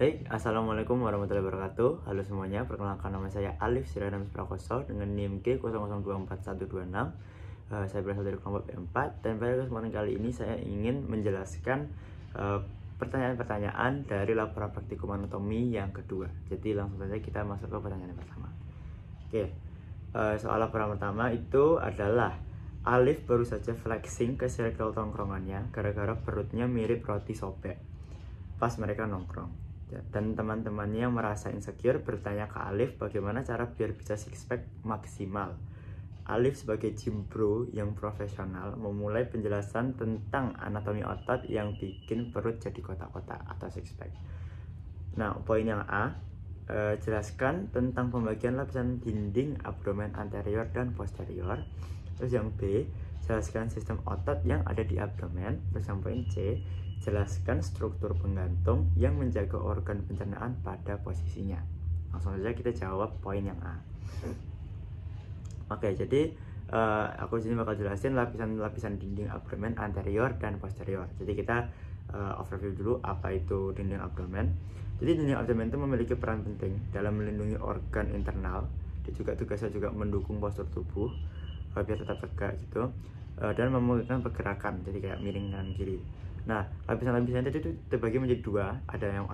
Baik, Assalamualaikum warahmatullahi wabarakatuh. Halo semuanya, perkenalkan nama saya Alif Siranamis Prakoso dengan NIM K00241126. Saya berasal dari kelompok B4 dan pada kesempatan kali ini saya ingin menjelaskan pertanyaan-pertanyaan dari laporan praktikum anatomi yang kedua. Jadi langsung saja kita masuk ke pertanyaan pertama. Oke, soal laporan pertama itu adalah Alif baru saja flexing ke circle tongkrongannya gara-gara perutnya mirip roti sobek pas mereka nongkrong. Dan teman-temannya yang merasa insecure bertanya ke Alif bagaimana cara biar bisa six pack maksimal. Alif sebagai gym bro yang profesional memulai penjelasan tentang anatomi otot yang bikin perut jadi kotak-kotak atau six pack. Nah, poin yang A, jelaskan tentang pembagian lapisan dinding abdomen anterior dan posterior. Terus yang B, jelaskan sistem otot yang ada di abdomen. Terus yang poin C, jelaskan struktur penggantung yang menjaga organ pencernaan pada posisinya. Langsung saja kita jawab poin yang A. Oke, jadi aku sini bakal jelasin lapisan dinding abdomen anterior dan posterior. Jadi kita overview dulu apa itu dinding abdomen. Jadi dinding abdomen itu memiliki peran penting dalam melindungi organ internal. Dia juga tugasnya juga mendukung postur tubuh biar tetap tegak gitu, dan memungkinkan pergerakan, jadi kayak miring kanan kiri. Nah, lapisan-lapisan itu terbagi menjadi dua, ada yang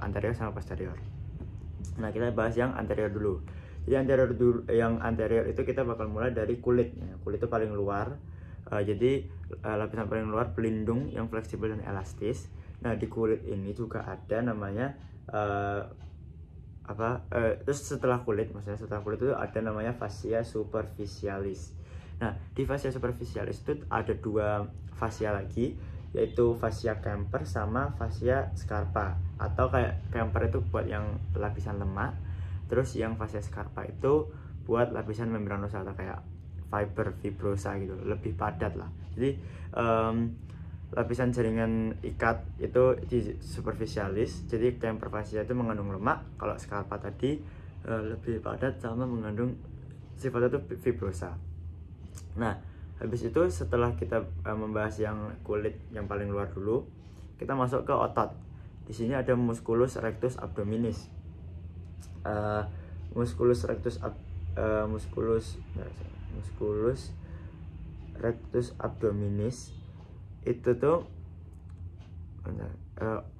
anterior sama posterior. Nah, kita bahas yang anterior dulu. Jadi yang anterior itu kita bakal mulai dari kulit. Kulit itu paling luar. Jadi lapisan paling luar pelindung yang fleksibel dan elastis. Nah, di kulit ini juga ada namanya terus setelah kulit itu ada namanya fascia superficialis. Nah, di fascia superficialis itu ada dua fascia lagi, yaitu fascia Kemper sama fascia Scarpa, atau kayak Kemper itu buat yang lapisan lemak, terus yang fascia Scarpa itu buat lapisan membranosa atau kayak fibrosa gitu, lebih padat lah. Jadi lapisan jaringan ikat itu di superficialis. Jadi Kemper fascia itu mengandung lemak, kalau Scarpa tadi lebih padat sama mengandung sifatnya itu fibrosa. Nah, habis itu setelah kita membahas yang kulit yang paling luar dulu, kita masuk ke otot. Di sini ada musculus rectus abdominis. Musculus rectus abdominis itu tuh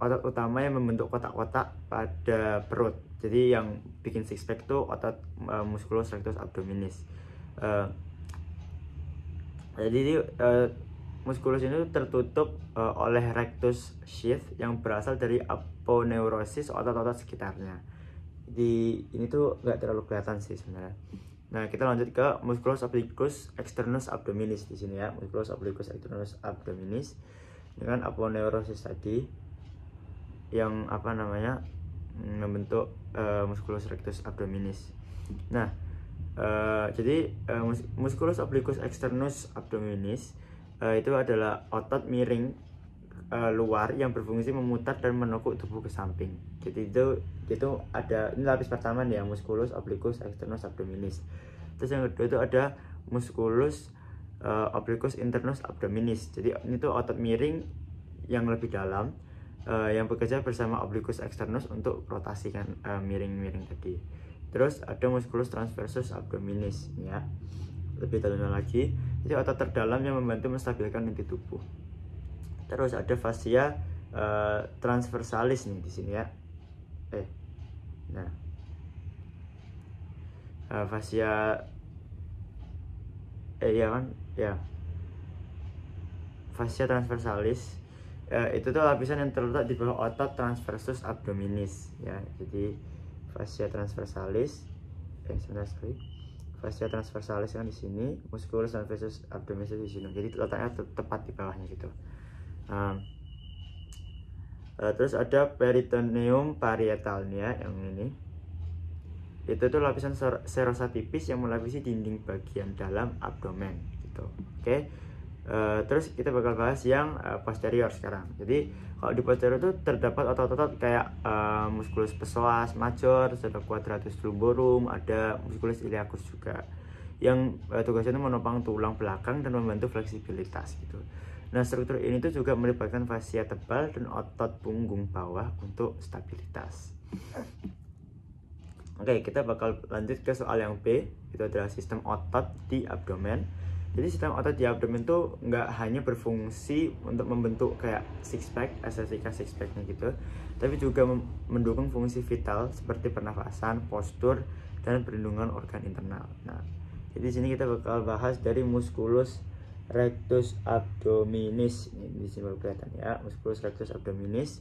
otot utama yang membentuk kotak-kotak pada perut. Jadi yang bikin six pack tuh otot musculus rectus abdominis. Jadi musculus ini tertutup oleh rectus sheath yang berasal dari aponeurosis otot-otot sekitarnya. Di ini tuh nggak terlalu kelihatan sih sebenarnya. Nah, kita lanjut ke musculus obliquus externus abdominis di sini ya. Musculus obliquus externus abdominis dengan aponeurosis tadi yang membentuk musculus rectus abdominis. Nah, jadi musculus obliquus externus abdominis itu adalah otot miring luar yang berfungsi memutar dan menekuk tubuh ke samping. Jadi itu ada, ini lapis pertama nih ya, musculus obliquus externus abdominis. Terus yang kedua itu ada musculus obliquus internus abdominis. Jadi ini tuh otot miring yang lebih dalam yang bekerja bersama obliquus externus untuk rotasikan miring-miring tadi. Terus ada musculus transversus abdominis ya, lebih dalam lagi. Jadi otot terdalam yang membantu menstabilkan inti tubuh. Terus ada fascia transversalis nih di sini ya. Fascia fascia transversalis itu tuh lapisan yang terletak di bawah otot transversus abdominis ya. Jadi fascia transversalis fascia transversalis kan di sini, musculus transversus abdominis di sini. Jadi letaknya tepat di bawahnya gitu. Terus ada peritoneum parietalnya yang ini. Itu tuh lapisan serosa tipis yang melapisi dinding bagian dalam abdomen gitu. Oke. Terus kita bakal bahas yang posterior sekarang. Jadi kalau di posterior itu terdapat otot-otot kayak musculus psoas major, ada quadratus lumborum, ada musculus iliacus juga, yang tugasnya itu menopang tulang belakang dan membantu fleksibilitas gitu. Nah, struktur ini tuh juga melibatkan fascia tebal dan otot punggung bawah untuk stabilitas. Oke, kita bakal lanjut ke soal yang B. Itu adalah sistem otot di abdomen. Jadi sistem otot di abdomen tuh nggak hanya berfungsi untuk membentuk kayak six pack, estetika six packnya gitu, tapi juga mendukung fungsi vital seperti pernafasan, postur, dan perlindungan organ internal. Nah, jadi di sini kita bakal bahas dari musculus rectus abdominis. Ini di sini baru kelihatan ya, musculus rectus abdominis.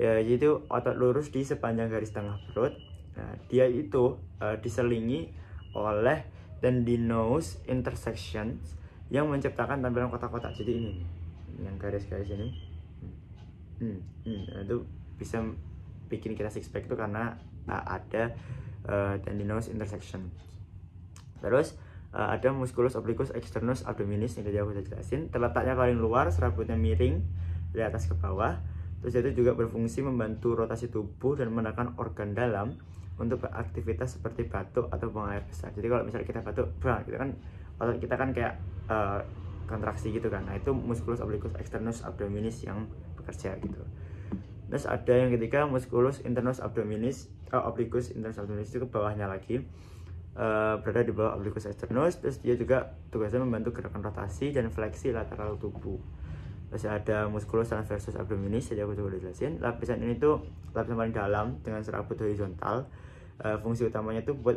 Ya, yaitu otot lurus di sepanjang garis tengah perut. Nah, dia itu diselingi oleh tendinous intersections yang menciptakan tampilan kotak-kotak. Jadi ini yang garis-garis ini. Itu bisa bikin kita six pack itu karena ada tendinous intersection. Terus ada musculus obliquus externus abdominis yang tadi aku udah jelasin, terletaknya paling luar, serabutnya miring dari atas ke bawah. Terus itu juga berfungsi membantu rotasi tubuh dan menekan organ dalam untuk beraktivitas seperti batuk atau buang air besar. Jadi kalau misalnya kita batuk, kita kan otot kita kan kayak kontraksi gitu kan. Nah, itu musculus obliquus externus abdominis yang bekerja gitu. Terus ada yang ketiga musculus internus abdominis, obliquus internus abdominis, itu ke bawahnya lagi. Berada di bawah obliquus externus. Terus dia juga tugasnya membantu gerakan rotasi dan fleksi lateral tubuh. Terus ada musculus transversus abdominis, jadi aku coba jelasin. Lapisan ini tuh lapisan paling dalam dengan serabut horizontal. Fungsi utamanya itu buat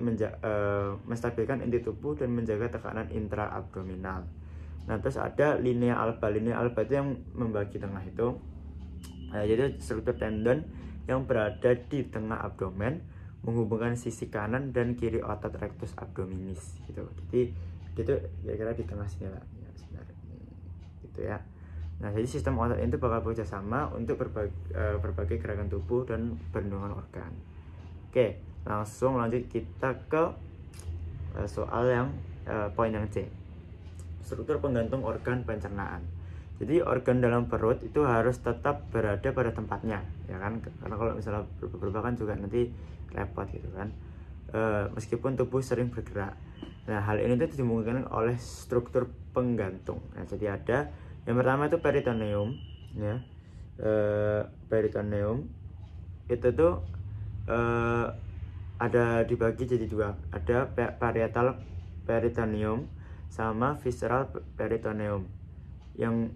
menstabilkan inti tubuh dan menjaga tekanan intraabdominal. Nah, terus ada linea alba. Linea alba itu yang membagi tengah itu. Jadi struktur tendon yang berada di tengah abdomen menghubungkan sisi kanan dan kiri otot rectus abdominis gitu. Jadi itu kira-kira di tengah sini lah ya, sebenarnya gitu ya. Nah, jadi sistem otot itu bakal bekerja sama untuk berbagai gerakan tubuh dan perlindungan organ. Oke, langsung lanjut kita ke soal yang poin yang C. Struktur penggantung organ pencernaan. Jadi organ dalam perut itu harus tetap berada pada tempatnya, ya kan? Karena kalau misalnya berubah kan juga nanti repot gitu kan. Meskipun tubuh sering bergerak. Nah, hal ini tuh dimungkinkan oleh struktur penggantung. Nah, jadi ada yang pertama itu peritoneum, ya. Peritoneum itu tuh ada dibagi jadi dua. Ada parietal peritoneum sama visceral peritoneum. Yang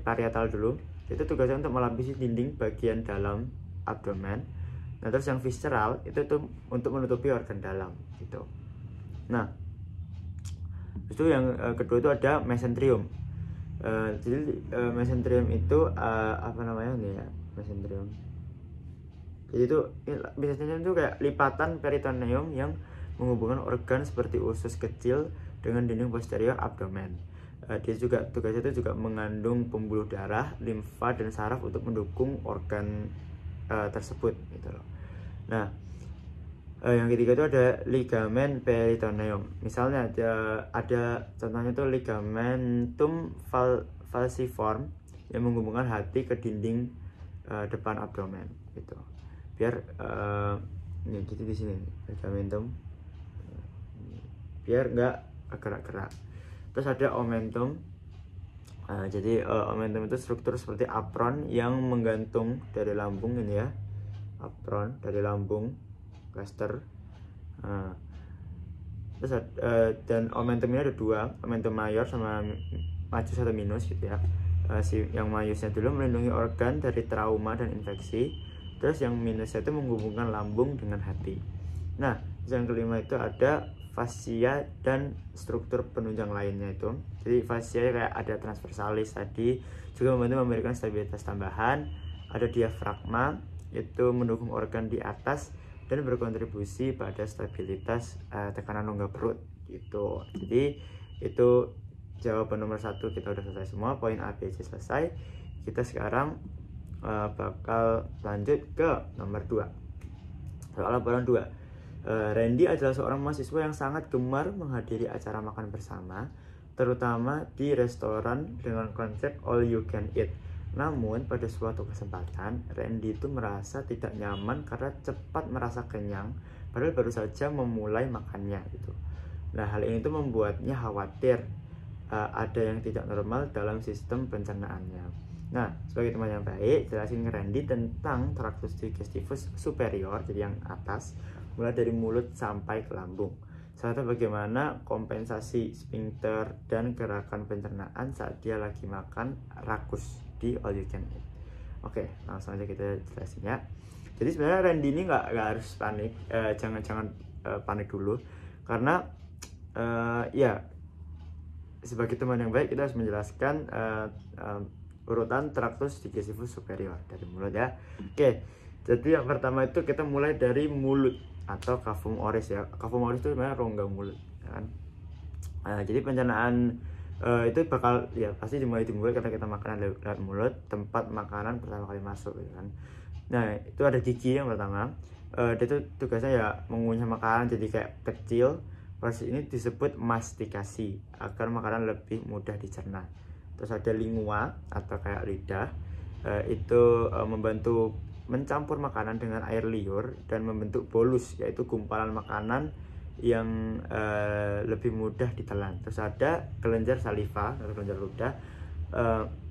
parietal dulu itu tugasnya untuk melapisi dinding bagian dalam abdomen. Nah, terus yang visceral itu tuh untuk menutupi organ dalam gitu. Nah, itu yang kedua itu ada mesenterium. Jadi mesenterium itu apa namanya nih ya, mesenterium. Jadi itu biasanya itu kayak lipatan peritoneum yang menghubungkan organ seperti usus kecil dengan dinding posterior abdomen. Dia juga tugasnya itu juga mengandung pembuluh darah, limfa dan saraf untuk mendukung organ tersebut gitu loh. Nah, yang ketiga itu ada ligamen peritoneum. Misalnya ada contohnya itu ligamentum falciform yang menghubungkan hati ke dinding depan abdomen gitu. Biar ini gitu di sini ligamentum, biar nggak gerak-gerak. Terus ada omentum. Jadi omentum itu struktur seperti apron yang menggantung dari lambung ini ya, apron dari lambung, cluster. Terus dan omentum ini ada dua, omentum mayor sama majus atau minus gitu ya. Yang majusnya dulu melindungi organ dari trauma dan infeksi. Terus yang minusnya itu menghubungkan lambung dengan hati. Nah, yang kelima itu ada fascia dan struktur penunjang lainnya itu. Jadi fascia kayak ada transversalis tadi, juga membantu memberikan stabilitas tambahan. Ada diafragma, itu mendukung organ di atas dan berkontribusi pada stabilitas tekanan rongga perut gitu. Jadi itu jawaban nomor 1 kita udah selesai semua, poin A, B, C selesai. Kita sekarang bakal lanjut ke nomor 2. Soal laporan 2. Randy adalah seorang mahasiswa yang sangat gemar menghadiri acara makan bersama, terutama di restoran dengan konsep all you can eat. Namun pada suatu kesempatan, Randy itu merasa tidak nyaman karena cepat merasa kenyang, padahal baru saja memulai makannya gitu. Nah, hal ini tuh membuatnya khawatir ada yang tidak normal dalam sistem pencernaannya. Nah, sebagai teman yang baik, jelasin Randy tentang traktus digestivus superior, jadi yang atas, mulai dari mulut sampai ke lambung. Serta bagaimana kompensasi sphincter dan gerakan pencernaan saat dia lagi makan rakus di All You Can Eat. Oke, langsung aja kita jelasin ya. Jadi sebenarnya Randy ini nggak harus panik, jangan panik dulu, karena ya sebagai teman yang baik kita harus menjelaskan urutan traktus digestivus superior dari mulut ya. Oke, jadi yang pertama itu kita mulai dari mulut atau cavum oris ya. Cavum oris itu sebenarnya rongga mulut ya kan. Jadi pencernaan itu bakal ya pasti dimulai di mulut karena kita makan lewat mulut, tempat makanan pertama kali masuk ya kan. Nah, itu ada gigi yang pertama. Dia itu tugasnya ya mengunyah makanan jadi kayak kecil. Proses ini disebut mastikasi agar makanan lebih mudah dicerna. Terus ada lingua atau kayak lidah, itu membantu mencampur makanan dengan air liur dan membentuk bolus, yaitu gumpalan makanan yang lebih mudah ditelan. Terus ada kelenjar saliva atau kelenjar ludah,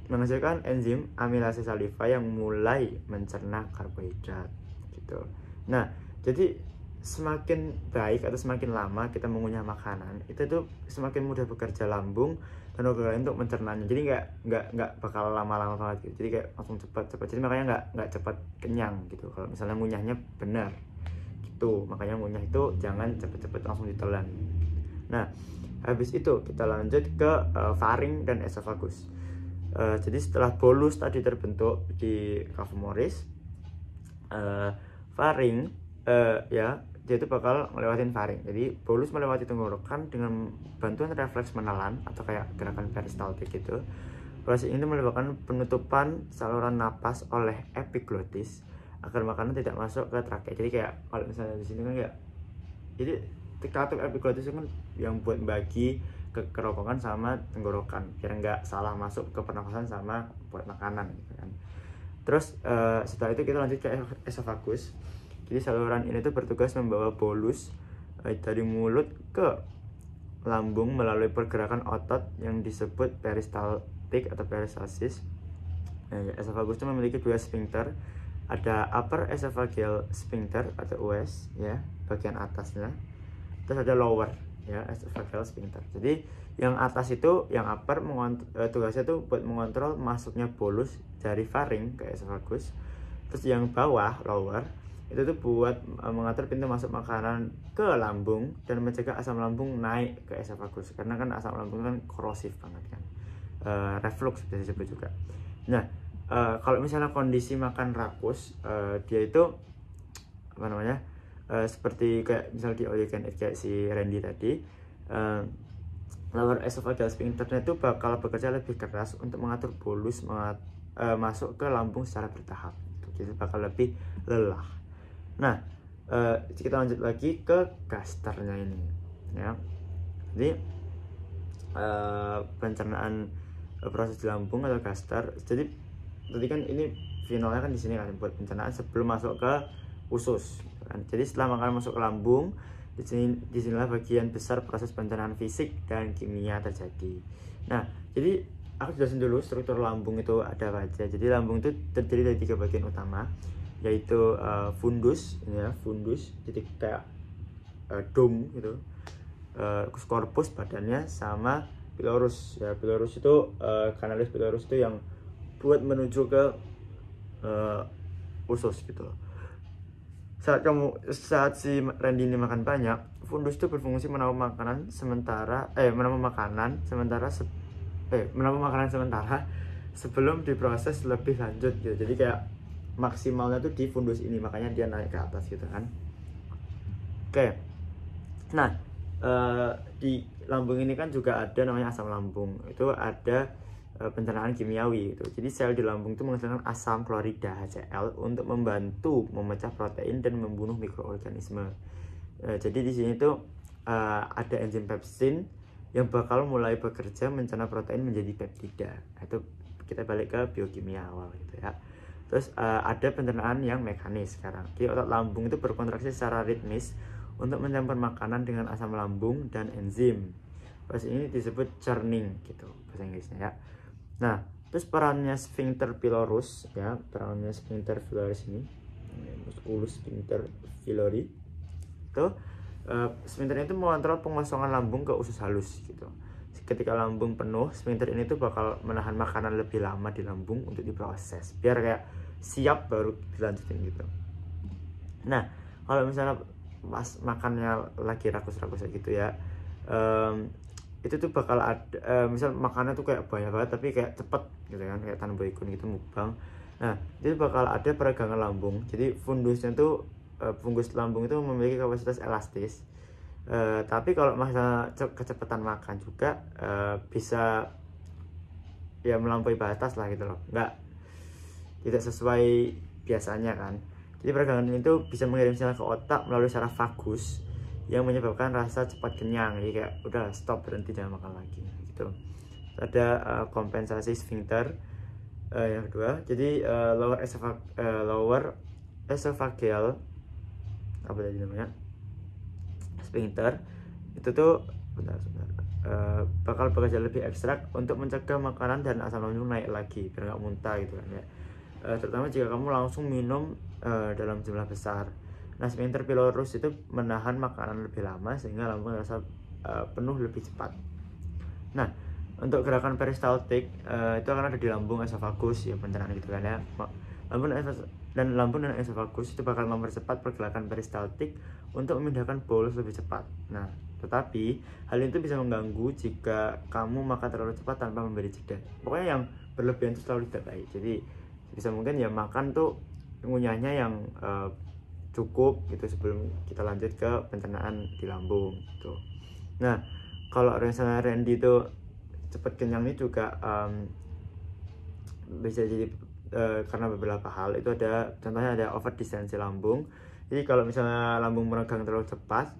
menghasilkan enzim amilase saliva yang mulai mencerna karbohidrat gitu. Nah, jadi semakin baik atau semakin lama kita mengunyah makanan, itu tuh semakin mudah bekerja lambung dan organ lain untuk mencernanya. Jadi nggak bakal lama-lama banget gitu. Jadi kayak langsung cepat. Jadi makanya nggak cepat kenyang gitu. Kalau misalnya ngunyahnya benar gitu, makanya ngunyah itu jangan cepet-cepet langsung ditelan. Nah, habis itu kita lanjut ke faring dan esophagus. Jadi setelah bolus tadi terbentuk di cavum oris, faring ya dia itu bakal melewatin faring. Jadi bolus melewati tenggorokan dengan bantuan refleks menelan atau kayak gerakan peristaltik gitu. Proses ini menyebabkan penutupan saluran napas oleh epiglotis agar makanan tidak masuk ke trakea. Jadi kayak kalau misalnya di sini kan kayak, jadi katup epiglotis itu kan yang buat bagi ke kerongkongan sama tenggorokan biar nggak salah masuk ke pernafasan sama buat makanan gitu kan. Terus setelah itu kita lanjut ke esophagus. Jadi saluran ini tuh bertugas membawa bolus dari mulut ke lambung melalui pergerakan otot yang disebut peristaltik atau peristalsis. Esophagus itu memiliki dua sphincter, ada upper esophageal sphincter atau US ya, bagian atasnya. Terus ada lower ya, esophageal sphincter. Jadi yang atas itu, yang upper tugasnya tuh buat mengontrol masuknya bolus dari faring ke esophagus. Terus yang bawah lower itu tuh buat mengatur pintu masuk makanan ke lambung dan mencegah asam lambung naik ke esophagus, karena kan asam lambung kan korosif banget kan, reflux bisa disebut juga. Nah, kalau misalnya kondisi makan rakus, dia itu apa namanya, seperti kayak misal di All You Can Eat kayak si Randy tadi, lower esophageal sphincter itu bakal bekerja lebih keras untuk mengatur bolus masuk ke lambung secara bertahap, jadi bakal lebih lelah. Nah, kita lanjut lagi ke gasternya ini ya. Jadi pencernaan proses di lambung atau gaster. Jadi tadi kan ini finalnya kan di sini kan buat pencernaan sebelum masuk ke usus kan. Jadi setelah makanan masuk ke lambung, disinilah bagian besar proses pencernaan fisik dan kimia terjadi. Nah, jadi aku jelasin dulu struktur lambung itu ada apa aja. Jadi lambung itu terdiri dari 3 bagian utama, yaitu fundus ya, fundus jadi kayak dome gitu, corpus badannya, sama pylorus ya. Pylorus itu kanalis pylorus itu yang buat menuju ke usus gitu. Saat si Randy ini makan banyak, fundus itu berfungsi menampung makanan sementara sebelum diproses lebih lanjut gitu. Jadi kayak maksimalnya tuh di fundus ini, makanya dia naik ke atas gitu kan. Oke. Nah, di lambung ini kan juga ada namanya asam lambung. Itu ada pencernaan kimiawi gitu. Jadi sel di lambung itu menghasilkan asam klorida HCl untuk membantu memecah protein dan membunuh mikroorganisme. Jadi di sini tuh ada enzim pepsin yang bakal mulai bekerja mencerna protein menjadi peptida. Itu kita balik ke biokimia awal gitu ya. Terus ada pencernaan yang mekanis sekarang. Jadi otot lambung itu berkontraksi secara ritmis untuk mencampur makanan dengan asam lambung dan enzim. Proses ini disebut churning gitu bahasa Inggrisnya ya. Nah, terus perannya sphincter pylorus ya, perannya sphincter pylorus ini, musculus sphincter pylori itu, sphincter itu mengontrol pengosongan lambung ke usus halus gitu. Ketika lambung penuh, sphincter ini tuh bakal menahan makanan lebih lama di lambung untuk diproses, biar kayak siap baru dilanjutin gitu. Nah, kalau misalnya pas makannya lagi rakus-rakus gitu ya, itu tuh bakal ada, misal makannya tuh kayak banyak banget tapi kayak cepet gitu kan, kayak Tan Boykun gitu mukbang. Nah, itu bakal ada peregangan lambung. Jadi fundusnya tuh, fungus lambung itu memiliki kapasitas elastis. Tapi kalau masalah kecepatan makan juga bisa ya melampaui batas lah gitu loh, tidak sesuai biasanya kan. Jadi peregangan itu bisa mengirim sinyal ke otak melalui saraf vagus yang menyebabkan rasa cepat kenyang. Jadi kayak udah stop, berhenti, jangan makan lagi gitu. Ada kompensasi sphincter yang kedua. Jadi lower esophageal apa tadi namanya, sphincter itu tuh bakal bekerja lebih ekstrak untuk mencegah makanan dan asam lambung naik lagi biar nggak muntah gitu kan ya. Terutama jika kamu langsung minum dalam jumlah besar. Nah, sphincter pylorus itu menahan makanan lebih lama sehingga lambung terasa penuh lebih cepat. Nah, untuk gerakan peristaltik itu akan ada di lambung, esofagus ya, pencernaan gitu kan ya. Lambung dan esofagus itu bakal mempercepat pergerakan peristaltik untuk memindahkan bolus lebih cepat. Nah, tetapi hal itu bisa mengganggu jika kamu makan terlalu cepat tanpa memberi jeda. Pokoknya yang berlebihan itu selalu tidak baik. Jadi bisa mungkin ya makan tuh ngunyahnya yang cukup gitu sebelum kita lanjut ke pencernaan di lambung gitu. Nah, kalau misalnya Randy itu cepat kenyang ini juga bisa jadi karena beberapa hal. Itu ada contohnya, ada over distensi lambung. Jadi kalau misalnya lambung meregang terlalu cepat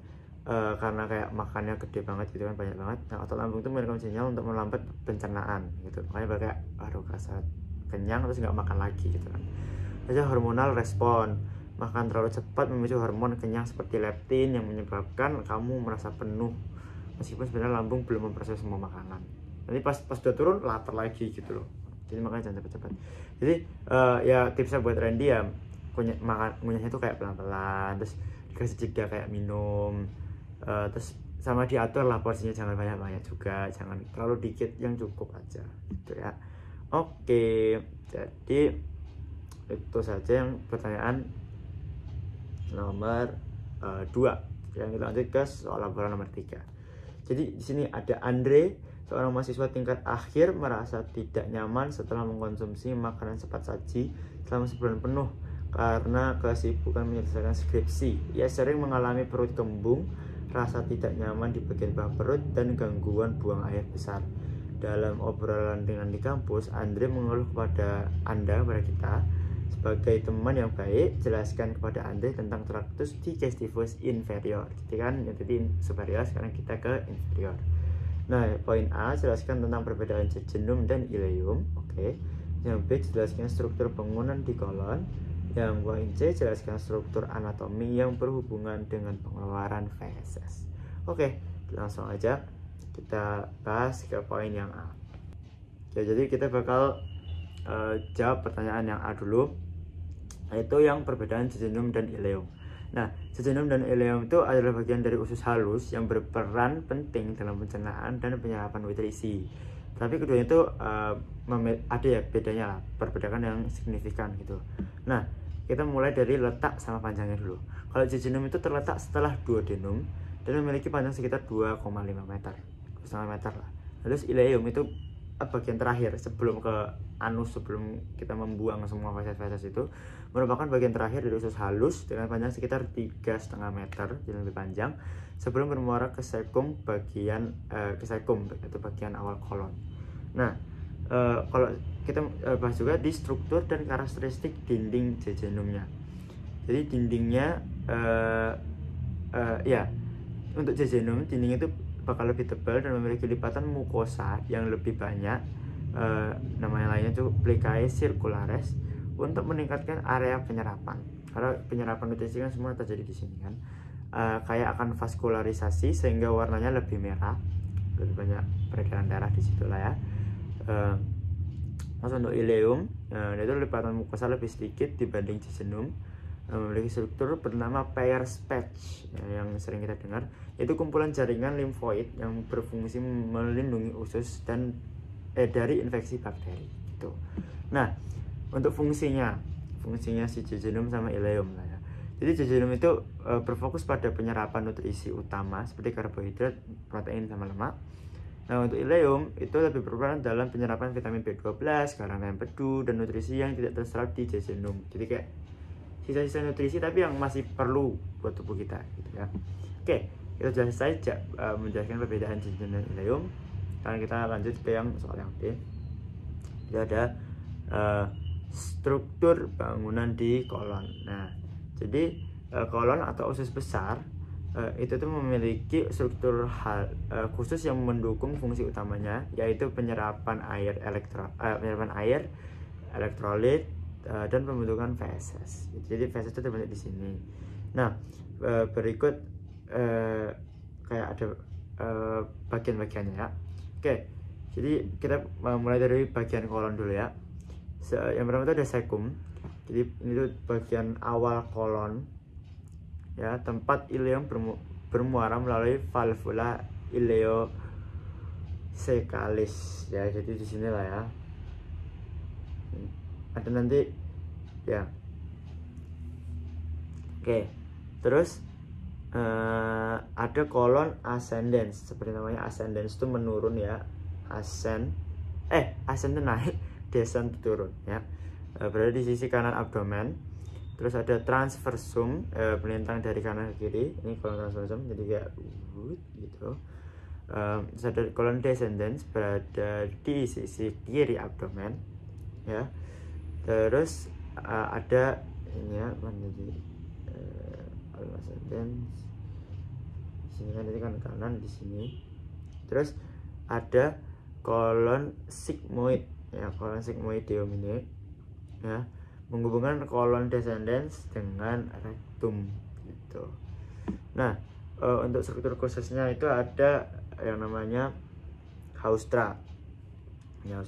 karena kayak makannya gede banget gitu kan, banyak banget, nah otot lambung itu memberikan sinyal untuk melambat pencernaan gitu. Makanya kayak aduh rasa kenyang terus nggak makan lagi gitu kan. Ada hormonal respon. Makan terlalu cepat memicu hormon kenyang seperti leptin yang menyebabkan kamu merasa penuh meskipun sebenarnya lambung belum memproses semua makanan. Nanti pas udah turun lapar lagi gitu loh. Jadi makanya jangan cepet-cepet. Jadi ya tipsnya buat Randy ya, ngunyahnya tuh kayak pelan-pelan, terus dikasih jeda kayak minum, terus sama diatur lah porsinya, jangan banyak-banyak juga, jangan terlalu dikit, yang cukup aja gitu ya. Oke, jadi itu saja yang pertanyaan nomor 2. Yang kita lanjut ke soal laporan nomor 3. Jadi di sini ada Andre, seorang mahasiswa tingkat akhir, merasa tidak nyaman setelah mengkonsumsi makanan cepat saji selama sebulan penuh karena kesibukan menyelesaikan skripsi. Ia sering mengalami perut kembung, rasa tidak nyaman di bagian bawah perut, dan gangguan buang air besar. Dalam obrolan dengan di kampus, Andre mengeluh kepada kita sebagai teman yang baik. Jelaskan kepada Andre tentang tractus digestivus inferior. Jadi kan jadi superior, sekarang kita ke inferior. Nah, poin A, jelaskan tentang perbedaan jejunum dan ileum. Oke. Yang B, jelaskan struktur bangunan di kolon. Yang poin C, jelaskan struktur anatomi yang berhubungan dengan pengeluaran feses. Oke, langsung aja kita bahas ke poin yang A. Oke, jadi kita bakal jawab pertanyaan yang A dulu, yaitu yang perbedaan jejunum dan ileum. Nah, jejunum dan ileum itu adalah bagian dari usus halus yang berperan penting dalam pencernaan dan penyerapan nutrisi. Tapi keduanya itu ada ya bedanya lah, perbedaan yang signifikan gitu. Nah, kita mulai dari letak sama panjangnya dulu. Kalau jejunum itu terletak setelah duodenum dan memiliki panjang sekitar 2,5 meter, 2,5 meter lah. Terus ileum itu bagian terakhir sebelum ke anus, sebelum kita membuang semua feses-feses, itu merupakan bagian terakhir dari usus halus dengan panjang sekitar 3,5 meter, jadi lebih panjang, sebelum bermuara ke cecum bagian itu bagian awal kolon. Nah, kalau kita bahas juga di struktur dan karakteristik dinding jejunumnya. Jadi dindingnya ya, untuk jejunum dinding itu bakal lebih tebal dan memiliki lipatan mukosa yang lebih banyak, namanya lainnya itu plicae circulares, untuk meningkatkan area penyerapan. Karena penyerapan nutrisi kan semua terjadi di sini kan, kayak akan vaskularisasi sehingga warnanya lebih merah lebih banyak peredaran darah di situ lah ya. Terus untuk ileum, itu lipatan mukosa lebih sedikit dibanding jejunum, memiliki struktur bernama Peyer's patch yang sering kita dengar, yaitu kumpulan jaringan limfoid yang berfungsi melindungi usus dan dari infeksi bakteri gitu. Nah, untuk fungsinya si jejunum sama ileum lah ya. Jadi jejunum itu berfokus pada penyerapan nutrisi utama seperti karbohidrat, protein sama lemak. Nah, untuk ileum itu lebih berperan dalam penyerapan vitamin B12, karena empedu, dan nutrisi yang tidak terserap di jejunum. Jadi kayak sisa-sisa nutrisi tapi yang masih perlu buat tubuh kita gitu ya. Oke, kita sudah selesai menjelaskan perbedaan jejunum dan ileum. Sekarang kita lanjut ke yang soal yang B. Itu ada struktur bangunan di kolon. Nah, jadi kolon atau usus besar itu tuh memiliki struktur khusus yang mendukung fungsi utamanya, yaitu penyerapan air, elektrolit, dan pembentukan feses. Jadi feses itu terbentuk di sini. Nah, berikut kayak ada bagian-bagiannya ya. Oke, jadi kita mulai dari bagian kolon dulu ya. Yang pertama itu ada cecum. Jadi ini tuh bagian awal kolon ya, tempat ileum bermuara melalui valvula ileocecalis ya. Jadi di sini lah ya, ada nanti ya. Oke, terus ada kolon ascendens, seperti namanya ascendens itu menurun ya. Ascend itu naik, descend itu turun ya. Berada di sisi kanan abdomen. Terus ada transversum, melintang dari kanan ke kiri. Ini kolon transversum, jadi kayak gitu. Terus ada kolon descendens, berada di sisi kiri abdomen ya. Terus ada ini ya, kolon ascendens di sini kan, ini kan kanan di sini. Terus ada kolon sigmoid ya, kolon sigmoideum ini ya, menghubungkan kolon descendens dengan rectum gitu. Nah, untuk struktur khususnya itu ada yang namanya haustra ya,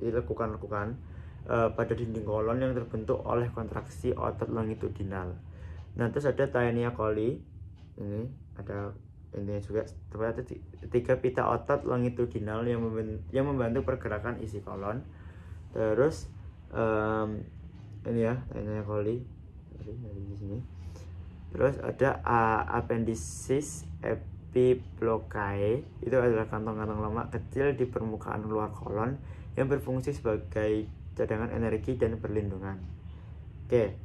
jadi lekukan-lekukan pada dinding kolon yang terbentuk oleh kontraksi otot longitudinal. Nah, terus ada taenia coli, ini ada intinya juga, terdapat 3 pita otot longitudinal yang membantu pergerakan isi kolon. Terus ini ya, taenia coli di sini. Terus ada appendices epiplocae, itu adalah kantong-kantong lemak kecil di permukaan luar kolon yang berfungsi sebagai cadangan energi dan perlindungan. Oke,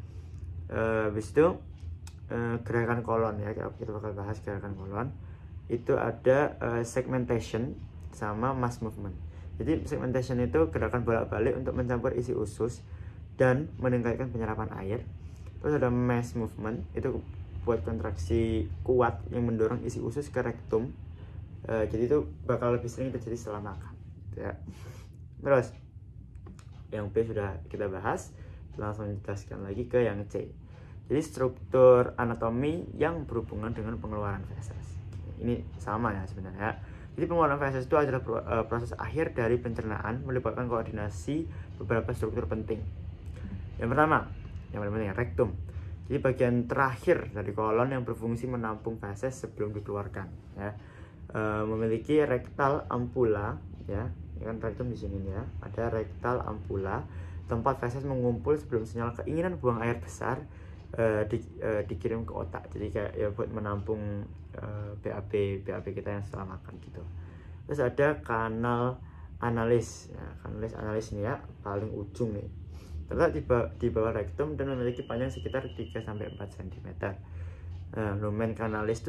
habis itu gerakan kolon ya, kita bakal bahas gerakan kolon. Itu ada segmentation sama mass movement. Jadi segmentation itu gerakan bolak-balik untuk mencampur isi usus dan meningkatkan penyerapan air. Terus ada mass movement, itu buat kontraksi kuat yang mendorong isi usus ke rektum. Jadi itu bakal lebih sering terjadi setelah makan ya. Terus yang B sudah kita bahas, langsung jelaskan lagi ke yang C. Jadi struktur anatomi yang berhubungan dengan pengeluaran feses. Ini sama ya sebenarnya. Jadi pengeluaran feses itu adalah proses akhir dari pencernaan, melibatkan koordinasi beberapa struktur penting. Yang pertama, yang paling penting, rektum. Jadi bagian terakhir dari kolon yang berfungsi menampung feses sebelum dikeluarkan ya. Memiliki rektal ampula ya. Ini kan rektum di sini ya. Ada rektal ampula, tempat feses mengumpul sebelum sinyal keinginan buang air besar dikirim ke otak. Jadi kayak ya buat menampung BAB kita yang setelah makan gitu. Terus ada kanal analis ya, analis ini ya, paling ujung nih, terletak di bawah rektum dan memiliki panjang sekitar 3-4 cm. Lumen kanalis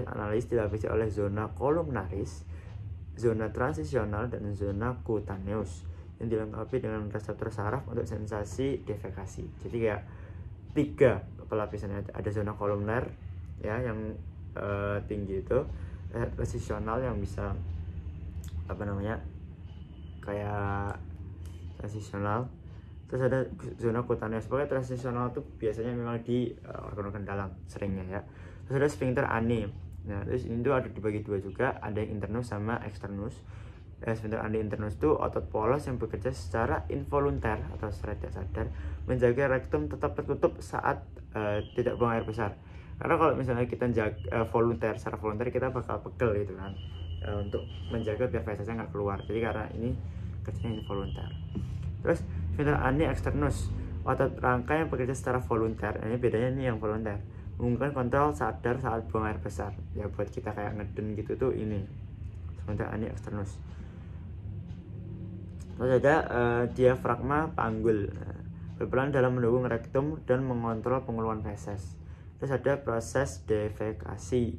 analis dilapisi oleh zona columnaris, zona transisional, dan zona cutaneus yang dilengkapi dengan reseptor saraf untuk sensasi defekasi. Jadi kayak 3 pelapisannya. Ada zona kolumner ya, yang tinggi itu, transisional yang bisa kayak transisional. Terus ada zona cutaneus. Pokoknya transisional itu biasanya memang di organ-organ dalam seringnya ya. Terus ada sphincter ani Nah, terus ini tuh ada dibagi dua juga, ada yang internus sama externus. Sebentar, ada internus itu otot polos yang bekerja secara involunter atau secara tidak sadar menjaga rektum tetap tertutup saat tidak buang air besar. Karena kalau misalnya kita jaga secara volunter kita bakal pegel gitu kan, untuk menjaga biar fesesnya nggak keluar. Jadi karena ini kerjanya involunter. Terus sphincter ani externus, otot rangka yang bekerja secara volunter. Ini bedanya nih yang volunter, menggunakan kontrol sadar saat buang air besar. Ya buat kita kayak ngeden gitu tuh ini sphincter ani externus. Terus ada diafragma panggul, berperan dalam mendukung rektum dan mengontrol pengeluaran feses. Terus ada proses defekasi.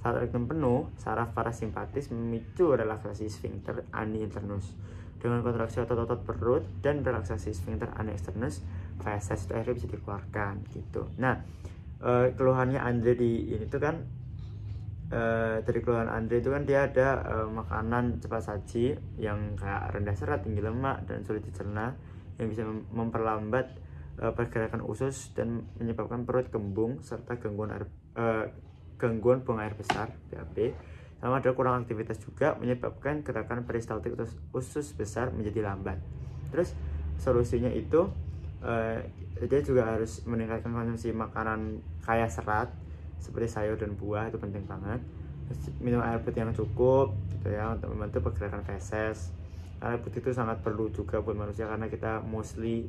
Saat rektum penuh, saraf parasimpatis memicu relaksasi sphincter ani internus. Dengan kontraksi otot-otot perut dan relaksasi sphincter ani externus, feses itu akhirnya bisa dikeluarkan gitu. Nah, keluhannya Andre di ini tuh kan, dari keluhan Andre itu kan dia ada makanan cepat saji yang kayak rendah serat, tinggi lemak, dan sulit dicerna, yang bisa memperlambat pergerakan usus dan menyebabkan perut kembung serta gangguan buang air besar (BAB). Sama ada kurang aktivitas juga menyebabkan gerakan peristaltik usus besar menjadi lambat. Terus solusinya itu dia juga harus meningkatkan konsumsi makanan kaya serat seperti sayur dan buah, itu penting banget. Terus minum air putih yang cukup gitu ya, untuk membantu pergerakan feses. Air putih itu sangat perlu juga buat manusia karena kita mostly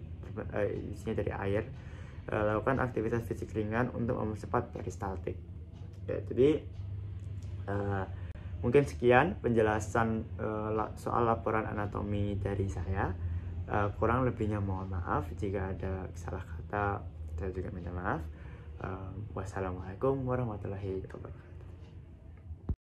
isinya dari air. Lakukan aktivitas fisik ringan untuk mempercepat peristaltik ya. Jadi mungkin sekian penjelasan soal laporan anatomi dari saya. Kurang lebihnya mohon maaf, jika ada salah kata saya juga minta maaf. Wassalamualaikum warahmatullahi wabarakatuh.